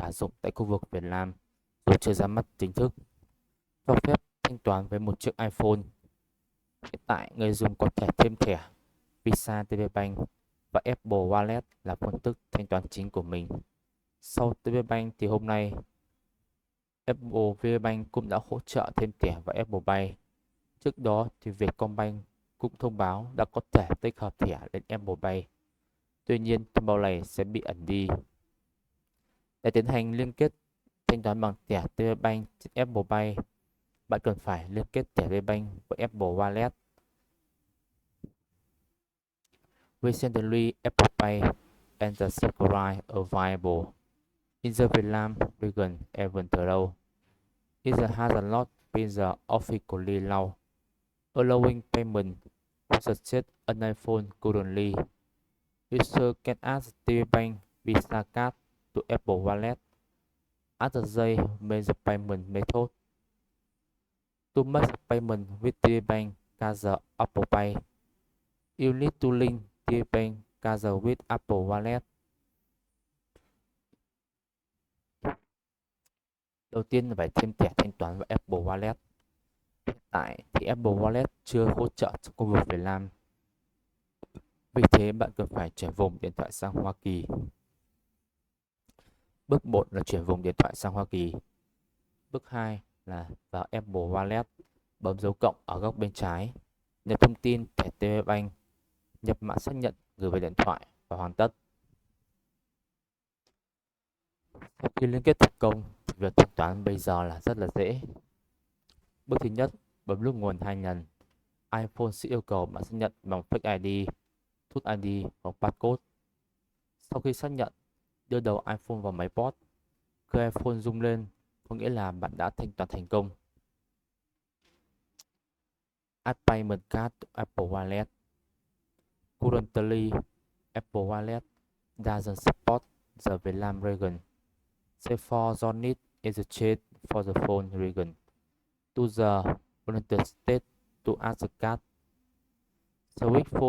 áp dụng tại khu vực Việt Nam dù chưa ra mắt chính thức, cho phép thanh toán với một chiếc iPhone. Hiện tại, người dùng có thể thêm thẻ Visa TPBank và Apple Wallet là phương thức thanh toán chính của mình. Sau TPBank thì hôm nay Apple VPBank cũng đã hỗ trợ thêm thẻ vào Apple Pay. Trước đó thì Vietcombank cũng thông báo đã có thể tích hợp thẻ lên Apple Pay. Tuy nhiên, thông báo này sẽ bị ẩn đi. Để tiến hành liên kết thanh toán bằng thẻ TPBank trên Apple Pay, bạn cần phải liên kết thẻ TPBank với Apple Wallet. Recently, Apple Pay and the Circle available in the Vietnam region even though it has not been officially launched, allowing payment such as an iPhone currently. User can add TPBank Visa card to Apple Wallet as they make the payment method. To make payment with TPBank card Apple Pay, you need to link TPBank card with Apple Wallet. Đầu tiên là phải thêm thẻ thanh toán vào Apple Wallet. Hiện tại thì Apple Wallet chưa hỗ trợ cho khu vực Việt Nam. Vì thế bạn cần phải chuyển vùng điện thoại sang Hoa Kỳ. Bước 1 là chuyển vùng điện thoại sang Hoa Kỳ. Bước 2 là vào Apple Wallet, bấm dấu cộng ở góc bên trái, nhập thông tin thẻ TPBank, nhập mã xác nhận gửi về điện thoại và hoàn tất. Sau khi liên kết thành công, việc thanh toán bây giờ là rất là dễ. Bước thứ nhất, bấm nút nguồn 2 lần. iPhone sẽ yêu cầu bạn xác nhận bằng Face ID, Touch ID hoặc barcode. Sau khi xác nhận, đưa đầu iPhone vào máy POS. Khi iPhone rung lên, có nghĩa là bạn đã thanh toán thành công. Add payment card to Apple Wallet. Currently, Apple Wallet doesn't support the Vietnam region. Therefore, you need exchange for the phone region to the United States to add the card. Switch phone